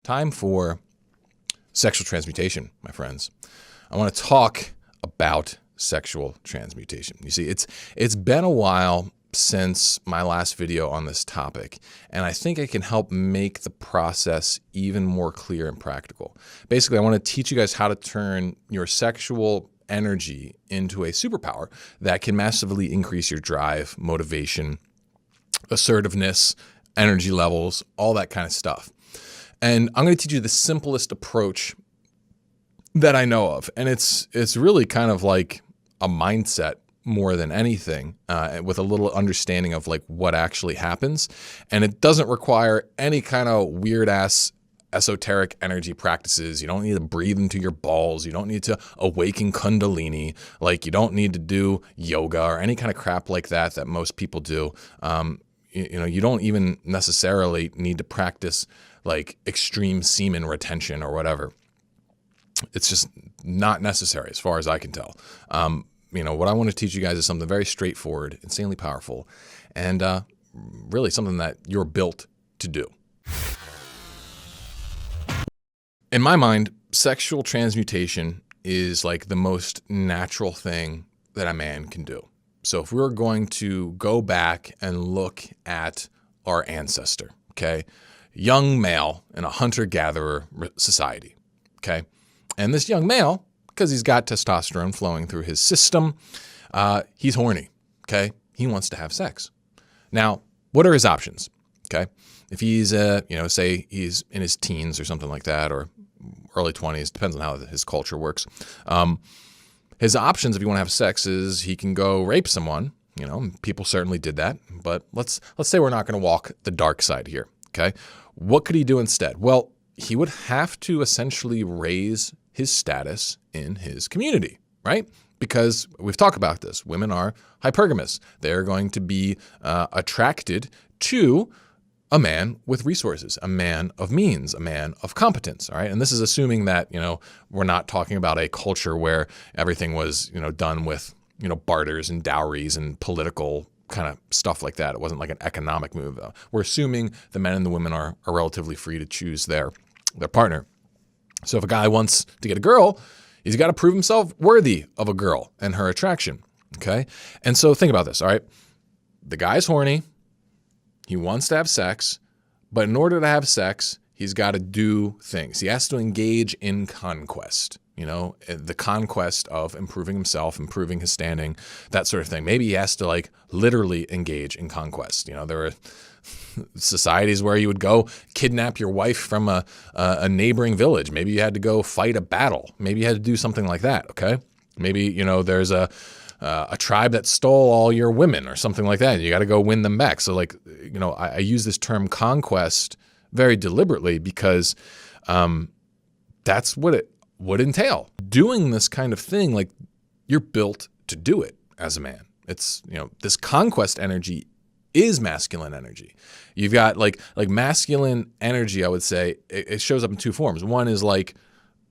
Time for sexual transmutation, my friends. I want to talk about sexual transmutation. You see, it's been a while since my last video on this topic, and I think I can help make the process even more clear and practical. Basically, I want to teach you guys how to turn your sexual energy into a superpower that can massively increase your drive, motivation, assertiveness, energy levels, all that kind of stuff. And I'm going to teach you the simplest approach that I know of. And it's really kind of like a mindset more than anything, with a little understanding of like what actually happens. And it doesn't require any kind of weird ass esoteric energy practices. You don't need to breathe into your balls. You don't need to awaken Kundalini. Like, you don't need to do yoga or any kind of crap like that most people do. You don't even necessarily need to practice like extreme semen retention or whatever. It's just not necessary as far as I can tell. What I want to teach you guys is something very straightforward, insanely powerful, and really something that you're built to do. In my mind, sexual transmutation is like the most natural thing that a man can do. So if we were going to go back and look at our ancestor, okay, young male in a hunter-gatherer society, okay, and this young male, because he's got testosterone flowing through his system, he's horny, okay, he wants to have sex. Now, what are his options, okay? If he's, say he's in his teens or something like that, or early 20s, depends on how his culture works. His options, if you want to have sex, is he can go rape someone. People certainly did that, but let's say we're not going to walk the dark side here, okay? What could he do instead? Well, he would have to essentially raise his status in his community, right? Because we've talked about this. Women are hypergamous. They're going to be attracted to a man with resources, a man of means, a man of competence, all right? And this is assuming that, we're not talking about a culture where everything was, done with, barters and dowries and political kind of stuff like that. It wasn't like an economic move, though. We're assuming the men and the women are relatively free to choose their partner. So if a guy wants to get a girl, he's got to prove himself worthy of a girl and her attraction, okay? And so think about this, all right? The guy's horny. He wants to have sex, but in order to have sex, he's got to do things. He has to engage in conquest, the conquest of improving himself, improving his standing, that sort of thing. Maybe he has to like literally engage in conquest. There are societies where you would go kidnap your wife from a neighboring village. Maybe you had to go fight a battle. Maybe you had to do something like that, okay? Maybe, there's a tribe that stole all your women or something like that. You got to go win them back. So like, I use this term conquest very deliberately because that's what it would entail. Doing this kind of thing, like, you're built to do it as a man. It's, this conquest energy is masculine energy. You've got like masculine energy, I would say, it shows up in two forms. One is like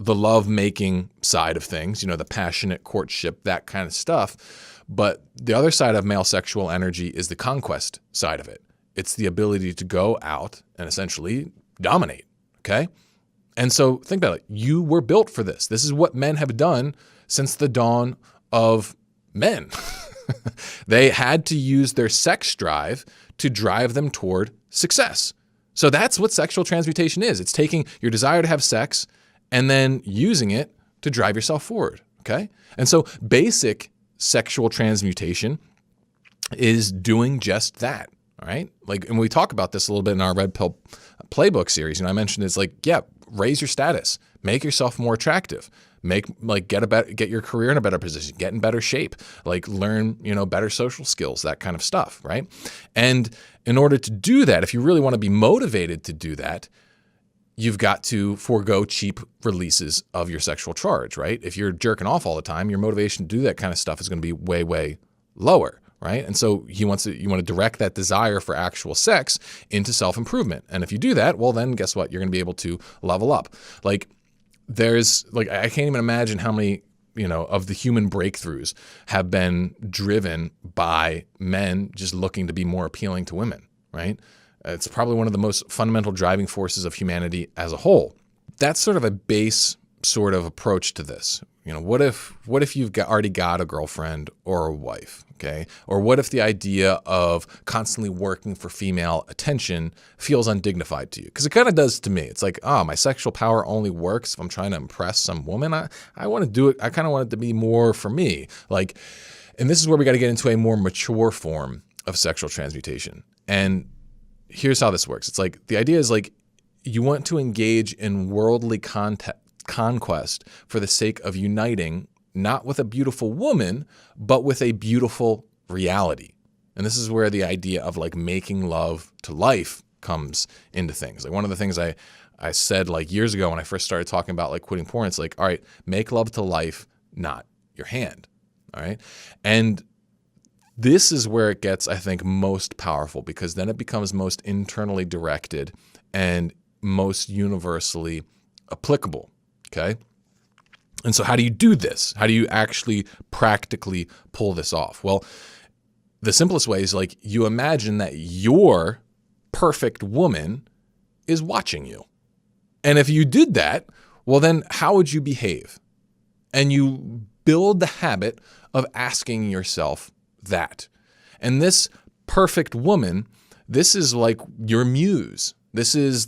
the love-making side of things, the passionate courtship, that kind of stuff. But the other side of male sexual energy is the conquest side of it. It's the ability to go out and essentially dominate, okay? And so think about it. You were built for this. This is what men have done since the dawn of men. They had to use their sex drive to drive them toward success. So that's what sexual transmutation is. It's taking your desire to have sex and then using it to drive yourself forward, okay? And so basic sexual transmutation is doing just that, all right? Like, and we talk about this a little bit in our Red Pill Playbook series. I mentioned it's like, yeah, raise your status, make yourself more attractive, get your career in a better position, get in better shape, like learn, better social skills, that kind of stuff, right? And in order to do that, if you really want to be motivated to do that, you've got to forego cheap releases of your sexual charge, right? If you're jerking off all the time, your motivation to do that kind of stuff is going to be way, way lower, right? And so you want to direct that desire for actual sex into self-improvement. And if you do that, well, then guess what? You're going to be able to level up. Like, I can't even imagine how many, of the human breakthroughs have been driven by men just looking to be more appealing to women, right? It's probably one of the most fundamental driving forces of humanity as a whole. That's sort of a base sort of approach to this. What if you've already got a girlfriend or a wife, okay? Or what if the idea of constantly working for female attention feels undignified to you? Because it kind of does to me. It's like, my sexual power only works if I'm trying to impress some woman. I want to do it. I kind of want it to be more for me. And this is where we got to get into a more mature form of sexual transmutation. And here's how this works. It's like, the idea is like, you want to engage in worldly conquest for the sake of uniting, not with a beautiful woman, but with a beautiful reality. And this is where the idea of like making love to life comes into things. Like one of the things I said like years ago when I first started talking about like quitting porn, it's like, all right, make love to life, not your hand. All right. And this is where it gets, I think, most powerful, because then it becomes most internally directed and most universally applicable. Okay. And so how do you do this? How do you actually practically pull this off? Well, the simplest way is like you imagine that your perfect woman is watching you. And if you did that, well, then how would you behave? And you build the habit of asking yourself that. And this perfect woman, this is like your muse. This is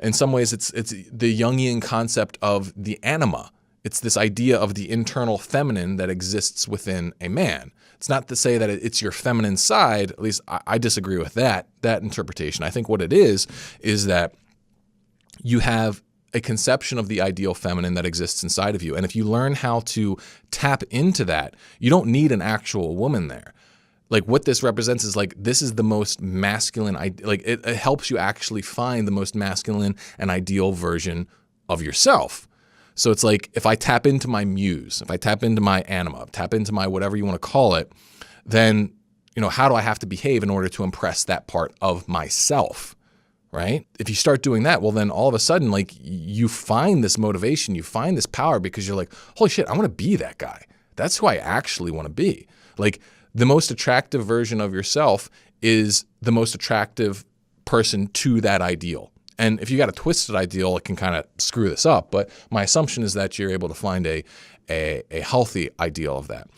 in some ways, it's the Jungian concept of the anima. It's this idea of the internal feminine that exists within a man. It's not to say that it's your feminine side. At least I disagree with that interpretation. I think what it is that you have a conception of the ideal feminine that exists inside of you. And if you learn how to tap into that, you don't need an actual woman there. Like what this represents is like, this is the most masculine, like it helps you actually find the most masculine and ideal version of yourself. So it's like, if I tap into my muse, if I tap into my anima, tap into my whatever you want to call it, then, how do I have to behave in order to impress that part of myself, right? If you start doing that, well, then all of a sudden, like you find this motivation, you find this power because you're like, holy shit, I want to be that guy. That's who I actually want to be. Like, the most attractive version of yourself is the most attractive person to that ideal. And if you got a twisted ideal, it can kind of screw this up. But my assumption is that you're able to find a healthy ideal of that.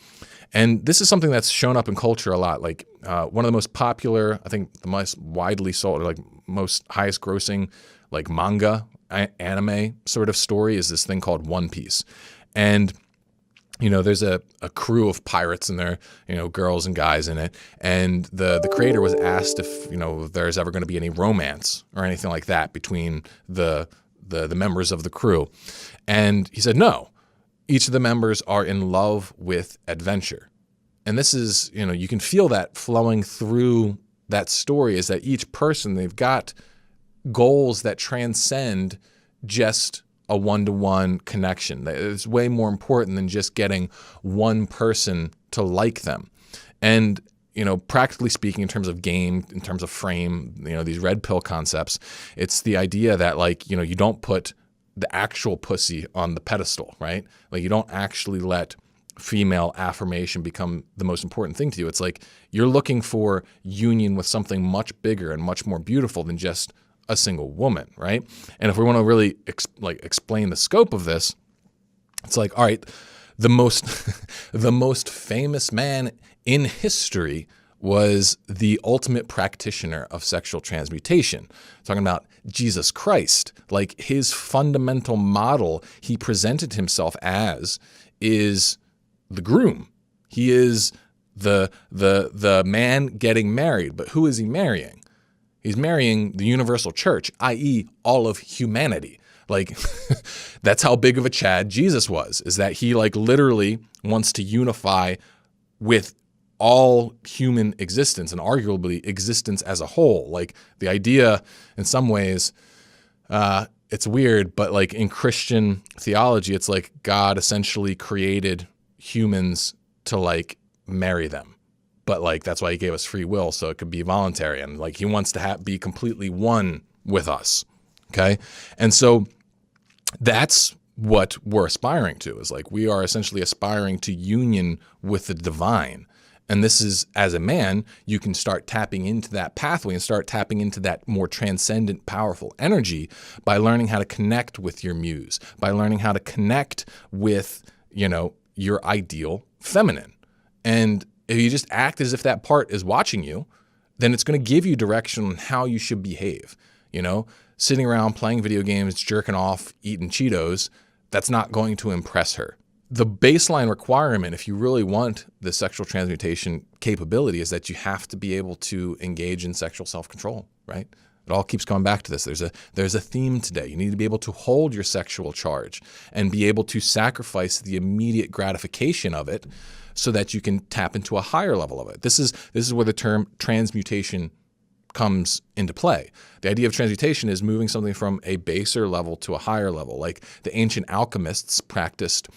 And this is something that's shown up in culture a lot. Like one of the most popular, I think the most widely sold, like most highest grossing, like manga, anime sort of story is this thing called One Piece. And there's a crew of pirates and there, girls and guys in it. And the creator was asked if, there's ever going to be any romance or anything like that between the members of the crew. And he said, no, each of the members are in love with adventure. And this is, you can feel that flowing through that story, is that each person, they've got goals that transcend just a one-to-one connection. It's way more important than just getting one person to like them. And, practically speaking, in terms of game, in terms of frame, these red pill concepts, it's the idea that like, you don't put the actual pussy on the pedestal, right? Like you don't actually let female affirmation become the most important thing to you. It's like you're looking for union with something much bigger and much more beautiful than just a single woman, right? And if we want to really explain the scope of this, it's like, all right, the most famous man in history was the ultimate practitioner of sexual transmutation. Talking about Jesus Christ, like his fundamental model he presented himself as is the groom. He is the man getting married, but who is he marrying? He's marrying the universal church, i.e. all of humanity. Like that's how big of a Chad Jesus was, is that he like literally wants to unify with all human existence and arguably existence as a whole. Like the idea in some ways, it's weird, but like in Christian theology, it's like God essentially created humans to like marry them. But like, that's why he gave us free will, so it could be voluntary. And like, he wants to be completely one with us. Okay. And so that's what we're aspiring to, is like, we are essentially aspiring to union with the divine. And this is, as a man, you can start tapping into that pathway and start tapping into that more transcendent, powerful energy by learning how to connect with your muse, by learning how to connect with, your ideal feminine. And if you just act as if that part is watching you, then it's going to give you direction on how you should behave. Sitting around playing video games, jerking off, eating Cheetos, that's not going to impress her. The baseline requirement, if you really want the sexual transmutation capability, is that you have to be able to engage in sexual self-control, right? It all keeps coming back to this. There's a theme today. You need to be able to hold your sexual charge and be able to sacrifice the immediate gratification of it so that you can tap into a higher level of it. This is where the term transmutation comes into play. The idea of transmutation is moving something from a baser level to a higher level. Like the ancient alchemists practiced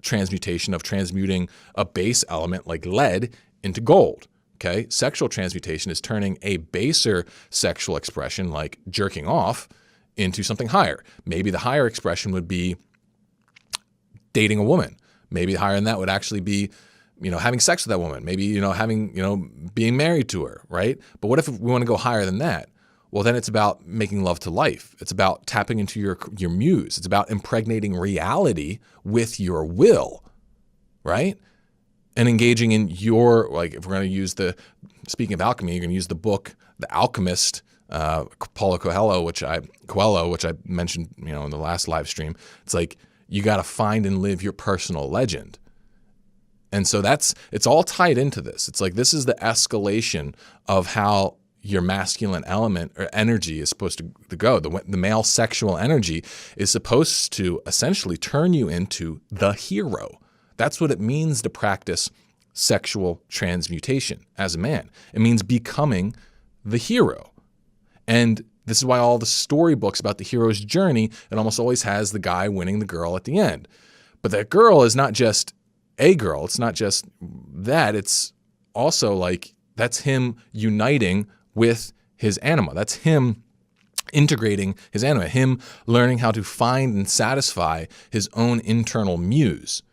transmutation of transmuting a base element like lead into gold. Okay, sexual transmutation is turning a baser sexual expression like jerking off into something higher. Maybe the higher expression would be dating a woman. Maybe higher than that would actually be, having sex with that woman. Maybe, being married to her, right? But what if we want to go higher than that? Well, then it's about making love to life. It's about tapping into your muse. It's about impregnating reality with your will, right? And engaging in your, if we're going to use speaking of alchemy, you're going to use the book, The Alchemist, Paulo Coelho, which I mentioned, in the last live stream. It's like, you got to find and live your personal legend. And so it's all tied into this. It's like, this is the escalation of how your masculine element or energy is supposed to go. The male sexual energy is supposed to essentially turn you into the hero. That's what it means to practice sexual transmutation as a man. It means becoming the hero. And this is why all the storybooks about the hero's journey, it almost always has the guy winning the girl at the end. But that girl is not just a girl. It's not just that. It's also like, that's him uniting with his anima. That's him integrating his anima, him learning how to find and satisfy his own internal muse.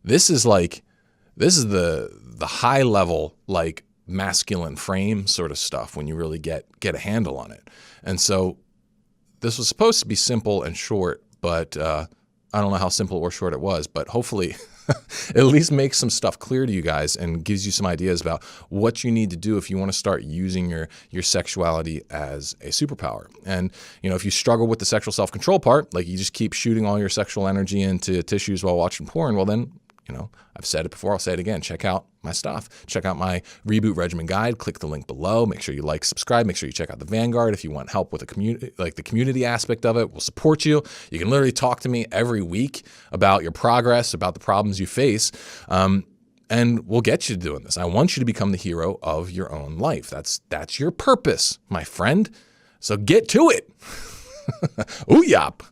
This is the high level, masculine frame sort of stuff when you really get a handle on it. And so this was supposed to be simple and short, but I don't know how simple or short it was, but hopefully it at least makes some stuff clear to you guys and gives you some ideas about what you need to do if you want to start using your sexuality as a superpower. And, if you struggle with the sexual self-control part, like you just keep shooting all your sexual energy into tissues while watching porn, well then, I've said it before, I'll say it again. Check out my stuff. Check out my Reboot Regimen Guide. Click the link below. Make sure you subscribe. Make sure you check out the Vanguard if you want help with the community aspect of it. We'll support you. You can literally talk to me every week about your progress, about the problems you face, and we'll get you doing this. I want you to become the hero of your own life. That's your purpose, my friend. So get to it. Ooh, yop.